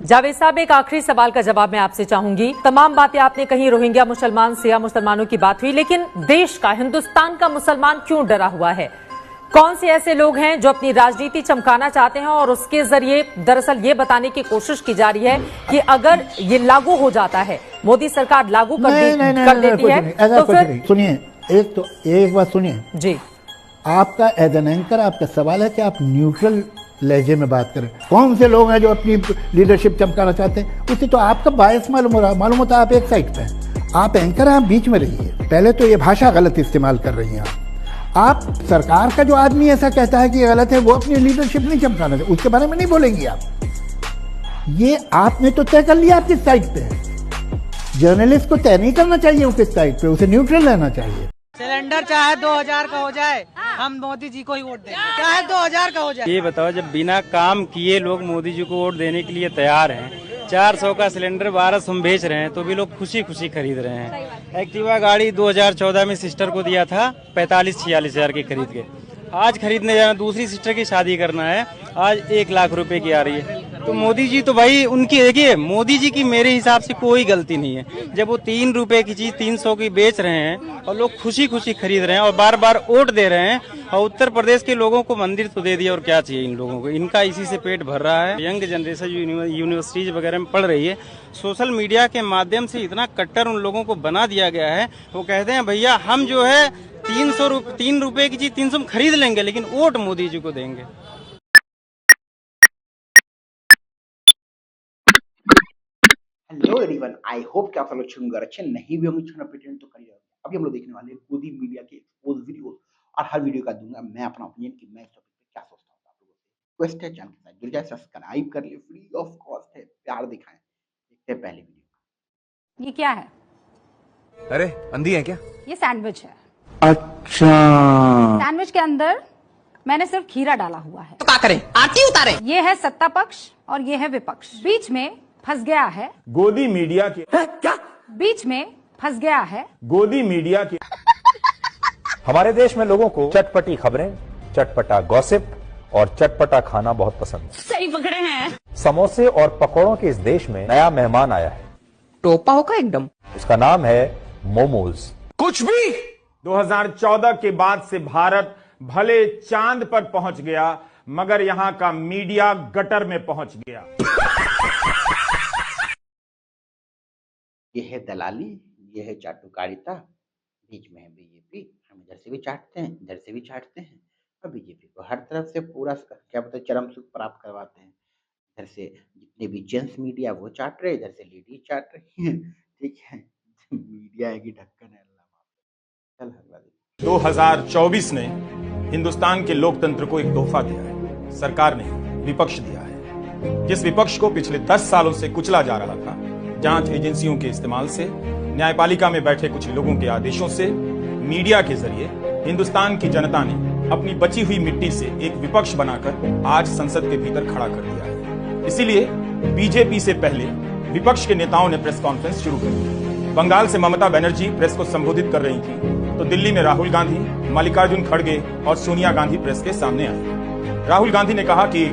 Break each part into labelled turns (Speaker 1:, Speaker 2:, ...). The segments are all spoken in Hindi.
Speaker 1: जावेद साहब, एक आखिरी सवाल का जवाब मैं आपसे चाहूंगी। तमाम बातें आपने कही, रोहिंग्या मुसलमान, सिया मुसलमानों की बात हुई, लेकिन देश का, हिंदुस्तान का मुसलमान क्यों डरा हुआ है? कौन से ऐसे लोग हैं जो अपनी राजनीति चमकाना चाहते हैं और उसके जरिए दरअसल ये बताने की कोशिश की जा रही है कि अगर ये लागू हो जाता है, मोदी सरकार लागू कर देती है तो फिर
Speaker 2: सुनिए, एक बात सुनिए
Speaker 1: जी।
Speaker 2: आपका एज एन एंकर आपका सवाल है कि आप न्यूट्रल लहजे में बात करें। कौन से लोग हैं जो अपनी लीडरशिप चमकाना चाहते हैं? उससे तो आपका बायस मालूम होता है आप एक साइड पे हैं। आप एंकर हैं, आप बीच में रहिए। पहले तो ये भाषा गलत इस्तेमाल कर रही हैं आप सरकार का जो आदमी ऐसा कहता है कि गलत है, वो अपनी लीडरशिप नहीं चमकाना चाहिए, उसके बारे में नहीं बोलेंगी आप। ये आपने तो तय कर लिया आप किस साइड पे है। जर्नलिस्ट को तय नहीं करना चाहिए वो किस साइड पे, उसे न्यूट्रल रहना चाहिए।
Speaker 3: सिलेंडर चाहे 2000 का हो जाए, हम मोदी जी को ही वोट देंगे, चाहे 2000 का हो जाए।
Speaker 4: ये बताओ, जब बिना काम किए लोग मोदी जी को वोट देने के लिए तैयार हैं, 400 का सिलेंडर 1200 में बेच रहे हैं, तो भी लोग खुशी खुशी खरीद रहे हैं। एक्टिवा गाड़ी 2014 में सिस्टर को दिया था 45-46 हजार की खरीद के, आज खरीदने जाना, दूसरी सिस्टर की शादी करना है, आज 1 लाख रुपए की आ रही है। तो मोदी जी तो भाई उनकी, देखिए मोदी जी की मेरे हिसाब से कोई गलती नहीं है। जब वो 3 रुपए की चीज 300 की बेच रहे हैं और लोग खुशी खुशी खरीद रहे हैं और बार बार वोट दे रहे हैं, और उत्तर प्रदेश के लोगों को मंदिर तो दे दिया, और क्या चाहिए इन लोगों को? इनका इसी से पेट भर रहा है। यंग जनरेशन जो यूनिवर्सिटीज वगैरह में पढ़ रही है, सोशल मीडिया के माध्यम से इतना कट्टर उन लोगों को बना दिया गया है। वो कहते हैं भैया हम जो है 3 रुपए की चीज 300 में खरीद लेंगे, लेकिन वोट मोदी जी को देंगे।
Speaker 5: हेलो एवरीवन, आई होप कि आप सब लोग अच्छे नहीं भी होंगे, तो कर ही रहोगे। अभी हम लोग देखने वाले हैं गोदी मीडिया के एक्सपोज वीडियोस, और हर वीडियो का दूंगा मैं अपना ओपिनियन कि मैं इस टॉपिक पे क्या सोचता हूँ। आप लोगों से रिक्वेस्ट है, चैनल के साथ जुड़ जाए, सब्सक्राइब कर लिए, फ्री ऑफ कॉस्ट है, प्यार दिखाएं। देखते हैं पहले वीडियो।
Speaker 6: ये क्या है?
Speaker 7: अरे अंधी है क्या?
Speaker 6: ये सैंडविच है।
Speaker 7: अच्छा,
Speaker 6: सैंडविच के अंदर मैंने सिर्फ खीरा डाला हुआ है।
Speaker 3: तो क्या करें, आरती उतारे?
Speaker 6: ये है सत्ता पक्ष और ये है विपक्ष। बीच में फंस गया है
Speaker 8: गोदी मीडिया के
Speaker 6: क्या? बीच में फंस गया है
Speaker 8: गोदी मीडिया के।
Speaker 9: हमारे देश में लोगों को चटपटी खबरें, चटपटा गॉसिप और चटपटा खाना बहुत पसंद है।
Speaker 6: सही पकड़े हैं।
Speaker 9: समोसे और पकौड़ों के इस देश में नया मेहमान आया है।
Speaker 3: टोपा होगा एकदम।
Speaker 9: उसका नाम है मोमोज।
Speaker 8: कुछ भी 2014 के बाद से भारत भले चांद पर पहुंच गया, मगर यहां का मीडिया गटर में पहुंच गया।
Speaker 5: ये है दलाली, ये है चाटुकारिता, बीच में है बीजेपी। हम इधर से भी चाटते हैं, इधर से भी चाटते हैं, और बीजेपी को हर तरफ से पूरा क्या बोलते हैं, चरम सुख प्राप्त करवाते हैं। इधर से जितने भी जेंट्स मीडिया वो चाट रहे, इधर से लेडीज चाट रही हैं। ठीक है, मीडिया है कि ढक्कन है, अल्लाह माफ। चल अगला देखिए।
Speaker 8: 2024 ने हिंदुस्तान के लोकतंत्र को एक तोहफा दिया है। सरकार ने विपक्ष दिया है, जिस विपक्ष को पिछले 10 सालों से कुचला जा रहा था। जांच एजेंसियों के इस्तेमाल से, न्यायपालिका में बैठे कुछ लोगों के आदेशों से, मीडिया के जरिए हिंदुस्तान की जनता ने अपनी बची हुई मिट्टी से एक विपक्ष बनाकर आज संसद के भीतर खड़ा कर दिया है। इसीलिए बीजेपी से पहले विपक्ष के नेताओं ने प्रेस कॉन्फ्रेंस शुरू कर दी। बंगाल से ममता बनर्जी प्रेस को संबोधित कर रही थी, तो दिल्ली में राहुल गांधी, मल्लिकार्जुन खड़गे और सोनिया गांधी प्रेस के सामने आए। राहुल गांधी ने कहा कि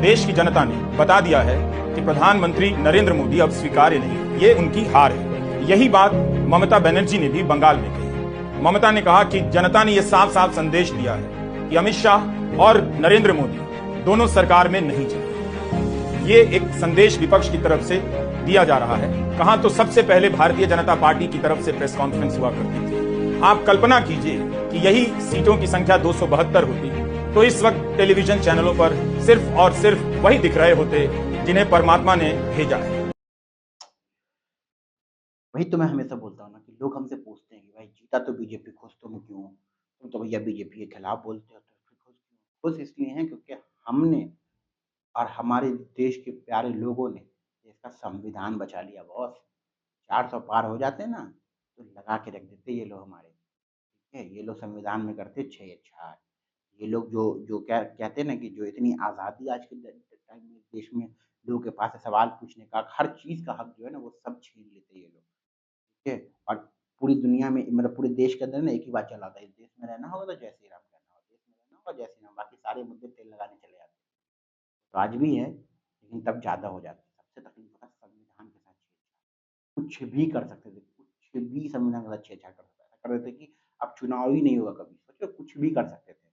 Speaker 8: देश की जनता ने बता दिया है कि प्रधानमंत्री नरेंद्र मोदी अब स्वीकार्य नहीं, ये उनकी हार है। यही बात ममता बनर्जी ने भी बंगाल में कही। ममता ने कहा कि जनता ने यह साफ साफ संदेश दिया है कि अमित शाह और नरेंद्र मोदी दोनों सरकार में नहीं चले। ये एक संदेश विपक्ष की तरफ से दिया जा रहा है। कहा तो सबसे पहले भारतीय जनता पार्टी की तरफ से प्रेस कॉन्फ्रेंस हुआ करती थी। आप कल्पना कीजिए कि यही सीटों की संख्या 272 होती तो इस वक्त टेलीविजन चैनलों पर सिर्फ और सिर्फ वही दिख रहे होते जिन्हें परमात्मा ने भेजा है।
Speaker 5: वही तो मैं हमेशा बोलता हूँ ना कि लोग हमसे पूछते हैं कि भाई जीता तो बीजेपी, खुश तुम क्यों? तुम तो भैया बीजेपी के खिलाफ बोलते हो, तो फिर खुश क्यों? खुश इसलिए हैं क्योंकि हमने और हमारे देश के प्यारे लोगों ने देश का संविधान बचा लिया। बॉस 400 पार हो जाते ना तो लगा के रख देते ये लोग हमारे। ठीक है, ये लोग संविधान में करते छेड़छाड़। ये लोग जो जो क्या कहते हैं ना कि जो इतनी आज़ादी आज के टाइम में देश में लोगों के पास है, सवाल पूछने का, हर चीज़ का हक जो है ना वो सब छीन लेते हैं ये लोग। ठीक है, और पूरी दुनिया में मतलब पूरे देश के अंदर ना एक ही बात चलाता है, इस देश में रहना होगा तो जय श्री राम कहना होगा, देश में रहना होगा जय श्री राम, बाकी सारे मुद्दे तेल लगाने चले जाते हैं। तो आज भी है, लेकिन तब ज़्यादा हो जाता है, सबसे कुछ भी कर सकते थे, कुछ भी संविधान के साथ छेड़छाड़ कर देते कि अब चुनाव ही नहीं होगा कभी, सोचो कुछ भी कर सकते थे।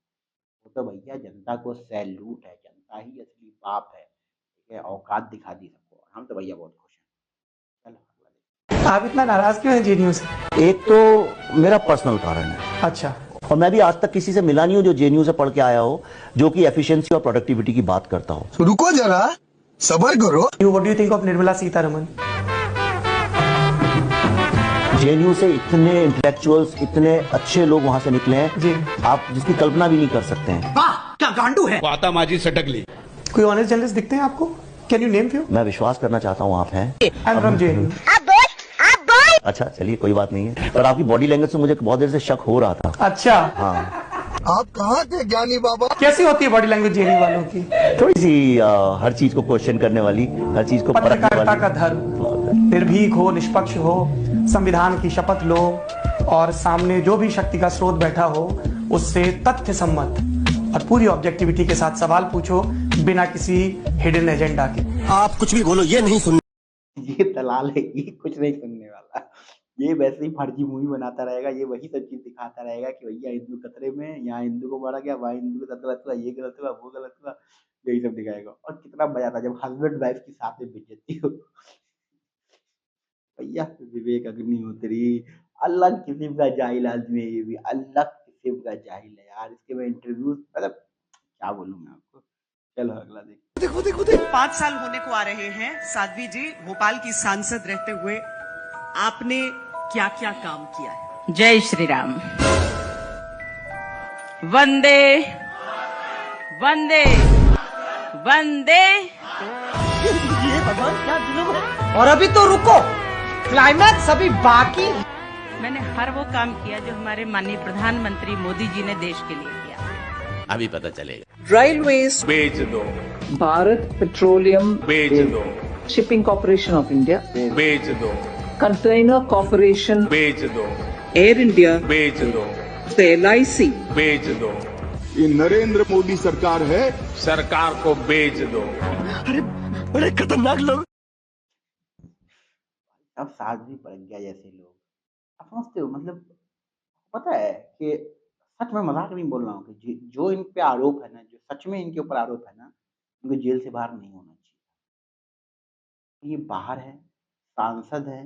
Speaker 5: वो तो भैया जनता को सैल्यूट है, जनता ही असली बाप है, ठीक है, औकात दिखा दी सबको। हम तो भैया बहुत खुश हैं। चलो
Speaker 3: आप इतना नाराज क्यों हैं जी न्यूज से?
Speaker 10: एक तो मेरा पर्सनल कारण है,
Speaker 3: अच्छा,
Speaker 10: और मैं भी आज तक किसी से मिला नहीं हूं जो जेएनयू से पढ़ के आया हो, जो कि एफिशिएंसी और प्रोडक्टिविटी की बात करता हो।
Speaker 7: रुको जरा, सबर करो।
Speaker 3: What do you think of Nirmala Sitharaman?
Speaker 10: JNU से इतने इंटेलेक्चुअल्स, इतने अच्छे लोग वहां से निकले हैं
Speaker 3: जी,
Speaker 10: आप जिसकी कल्पना भी नहीं कर सकते हैं।
Speaker 7: क्या गांडू है? आतामाजी सटक ली।
Speaker 3: कोई ऑनेस्ट जर्नलिस्ट दिखते हैं आपको? Can you name few?
Speaker 10: मैं विश्वास करना चाहता हूं आप हैं।
Speaker 3: I am from JNU.
Speaker 10: अच्छा चलिए कोई बात नहीं है, पर आपकी बॉडी लैंग्वेज से मुझे बहुत देर से शक हो रहा था।
Speaker 3: अच्छा,
Speaker 10: हाँ,
Speaker 7: आप कहाँ थे ज्ञानी बाबा?
Speaker 3: कैसी होती है बॉडी लैंग्वेज जेएनयू वालों की?
Speaker 10: थोड़ी सी हर चीज को क्वेश्चन करने वाली, हर चीज को परखने
Speaker 3: पत्रकारिता
Speaker 10: वाली।
Speaker 3: का धर्म, निर्भीक हो, निष्पक्ष हो, संविधान की शपथ लो और सामने जो भी शक्ति का स्रोत बैठा हो उससे तथ्य सम्मत और पूरी ऑब्जेक्टिविटी के साथ सवाल पूछो, बिना किसी हिडन एजेंडा के।
Speaker 7: आप कुछ भी बोलो, ये नहीं सुन।
Speaker 5: ये दलाल है, ये कुछ नहीं सुनने वाला, ये वैसे ही फर्जी मूवी बनाता रहेगा, ये वही सब चीज दिखाता रहेगा कि भैया हिंदू खतरे में, यहाँ हिंदू को मारा गया, वहाँ हिंदू के साथ गलत हुआ, ये गलत हुआ, वो गलत हुआ, यही सब दिखाएगा। और कितना मजा आता है जब हस्बैंड वाइफ की साथ में बेइज्जती हो। भैया विवेक अग्निहोत्री अलग किस्म का जाहिल आदमी है, ये भी अलग किस्म का जाहिल है यार। इसके मैं इंटरव्यू मतलब क्या बोलूं मैं आपको। चलो अगला देख।
Speaker 7: देखो देखो
Speaker 11: 5 साल होने को आ रहे हैं साध्वी जी, भोपाल की सांसद रहते हुए आपने क्या क्या काम किया है?
Speaker 12: जय श्री राम। वंदे वंदे वंदे।
Speaker 11: ये भगवान क्या जुल्म है। और अभी तो रुको, क्लाइमैक्स अभी बाकी।
Speaker 12: मैंने हर वो काम किया जो हमारे माननीय प्रधानमंत्री मोदी जी ने देश के लिए किया।
Speaker 7: अभी पता चलेगा।
Speaker 11: रेलवेज
Speaker 7: बेच दो,
Speaker 11: भारत पेट्रोलियम
Speaker 7: बेच दो,
Speaker 11: शिपिंग कॉर्पोरेशन ऑफ इंडिया
Speaker 7: बेच दो,
Speaker 11: कंटेनर कॉर्पोरेशन
Speaker 7: बेच दो,
Speaker 11: एयर इंडिया
Speaker 7: बेच दो,
Speaker 11: LIC
Speaker 7: बेच दो।
Speaker 8: ये नरेंद्र मोदी सरकार है,
Speaker 7: सरकार को बेच दो। अरे बड़े खतरनाक लोग।
Speaker 5: अब साध्वी प्रज्ञा जैसे लोग, आप समझते हो, मतलब पता है कि सच में मजाक नहीं बोल रहा हूँ कि जो इन पे आरोप है ना, जो सच में इनके ऊपर आरोप है ना, उनको जेल से बाहर नहीं होना चाहिए। ये बाहर है, सांसद है,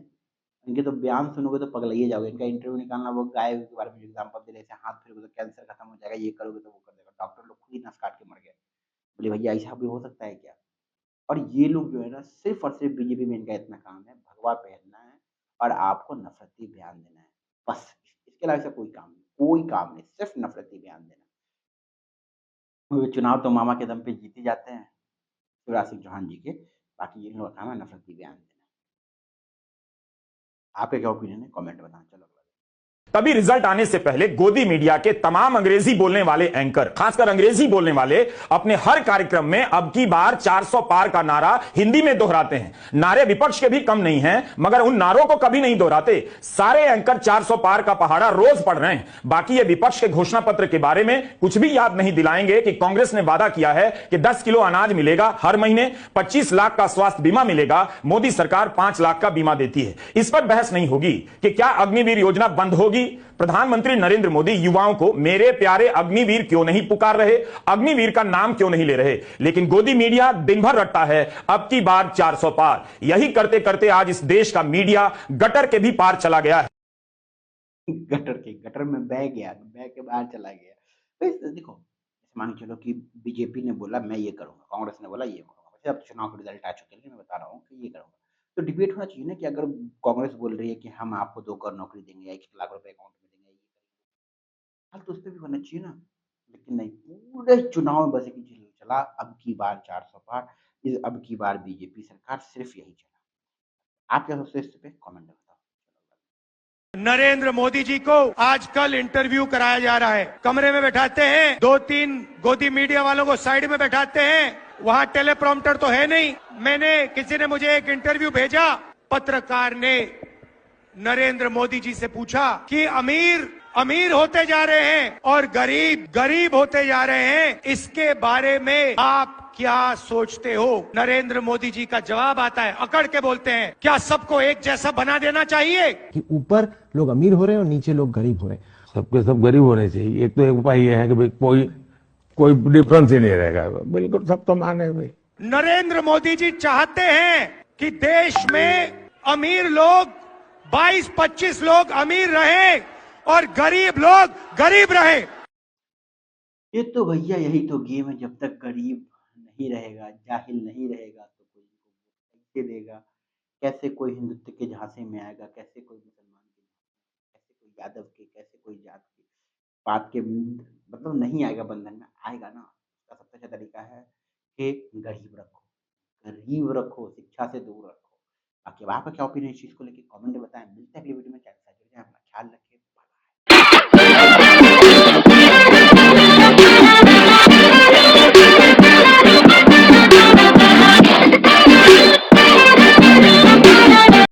Speaker 5: इनके तो बयान सुनोगे तो पगलाइए जाओगे। इनका इंटरव्यू निकालना, वो गाय के बारे में एग्जाम्पल दे रहे थे, हाथ फिरोगे तो कैंसर खत्म हो जाएगा, ये करोगे तो वो कर देगा। डॉक्टर लोग खुद ही नस काट के मर गए। बोले भैया ऐसा भी हो सकता है क्या? और ये लोग जो है ना, सिर्फ और सिर्फ बीजेपी में इनका इतना काम है, भगवा पहनना है और आपको नफरती बयान देना है, बस। इसके अलावा ऐसा कोई काम नहीं, कोई काम नहीं, सिर्फ नफरती बयान देना। चुनाव तो मामा के दम पे जीते जाते हैं, शिवराज सिंह चौहान जी के, बाकी ये लोग काम है नफरती बयान देना। आपका क्या ओपिनियन है, कमेंट बताना। चलो
Speaker 8: तभी रिजल्ट आने से पहले गोदी मीडिया के तमाम अंग्रेजी बोलने वाले एंकर, खासकर अंग्रेजी बोलने वाले, अपने हर कार्यक्रम में अब की बार 400 पार का नारा हिंदी में दोहराते हैं। नारे विपक्ष के भी कम नहीं हैं, मगर उन नारों को कभी नहीं दोहराते। सारे एंकर 400 पार का पहाड़ा रोज पढ़ रहे हैं। बाकी ये विपक्ष के घोषणा पत्र के बारे में कुछ भी याद नहीं दिलाएंगे कि कांग्रेस ने वादा किया है कि 10 किलो अनाज मिलेगा हर महीने, 25 लाख का स्वास्थ्य बीमा मिलेगा, मोदी सरकार 5 लाख का बीमा देती है। इस पर बहस नहीं होगी कि क्या अग्निवीर योजना बंद होगी। प्रधानमंत्री नरेंद्र मोदी युवाओं को मेरे प्यारे अग्निवीर क्यों नहीं पुकार रहे, अग्निवीर का नाम क्यों नहीं ले रहे। लेकिन गोदी मीडिया दिन भर रटता है अब की बार 400 पार। यही करते करते आज इस देश का मीडिया गटर के भी पार चला गया है।
Speaker 5: गटर में बह गया, बह के बाहर चला गया। तो देखो, मान के चलो कि बीजेपी ने बोला मैं ये करूंगा, कांग्रेस ने बोला ये करूंगा, अब चुनाव के रिजल्ट आ चुके हैं, मैं बता रहा हूँ कि ये करूंगा, तो डिबेट होना चाहिए ना कि अगर कांग्रेस बोल रही है कि हम आपको 2 करोड़ नौकरी देंगे, 1 लाख रुपए अकाउंट में देंगे, हाल तो उस पर भी होना चाहिए ना। लेकिन नहीं, पूरे चुनाव में बस एक ही चला, अब की बार 400 पार, अब की बार बीजेपी सरकार, सिर्फ यही चला। आप क्या सोचते हैं इस पे, कमेंट में बताओ।
Speaker 13: नरेंद्र मोदी जी को आजकल इंटरव्यू कराया जा रहा है, कमरे में बैठाते हैं, 2-3 गोदी मीडिया वालों को साइड में बैठाते हैं, वहां टेलीप्रॉम्प्टर तो है नहीं। किसी ने मुझे एक इंटरव्यू भेजा, पत्रकार ने नरेंद्र मोदी जी से पूछा कि अमीर होते जा रहे हैं और गरीब होते जा रहे हैं, इसके बारे में आप आप क्या सोचते हो? नरेंद्र मोदी जी का जवाब आता है, अकड़ के बोलते हैं, क्या सबको एक जैसा बना देना चाहिए?
Speaker 14: कि ऊपर लोग अमीर हो रहे हैं और नीचे लोग गरीब हो रहे हैं।
Speaker 15: सबके सब गरीब होने चाहिए। एक तो एक उपाय ये है कि भाई कोई डिफरेंस ही नहीं रहेगा, बिल्कुल सब तो माने भाई।
Speaker 13: नरेंद्र मोदी जी चाहते हैं कि देश में अमीर लोग 22-25 लोग अमीर रहे और गरीब लोग गरीब रहे।
Speaker 5: ये तो भैया यही तो गेम है। जब तक गरीब नहीं रहेगा, जाहिल नहीं रहेगा, तो कोई कैसे देगा? कैसे कोई हिंदुत्व के झांसे में आएगा? कैसे कोई मुसलमान के, कैसे कोई यादव के, कैसे कोई जात के बात के मतलब नहीं आएगा बंधन में? आएगा ना। उसका सबसे अच्छा तरीका है कि गरीब रखो, शिक्षा से दूर रखो। बाकी आपका क्या ओपिनियन इस चीज को लेके कमेंट में बताएं। मिलते हैं अगली वीडियो में। अपना ख्याल रखें।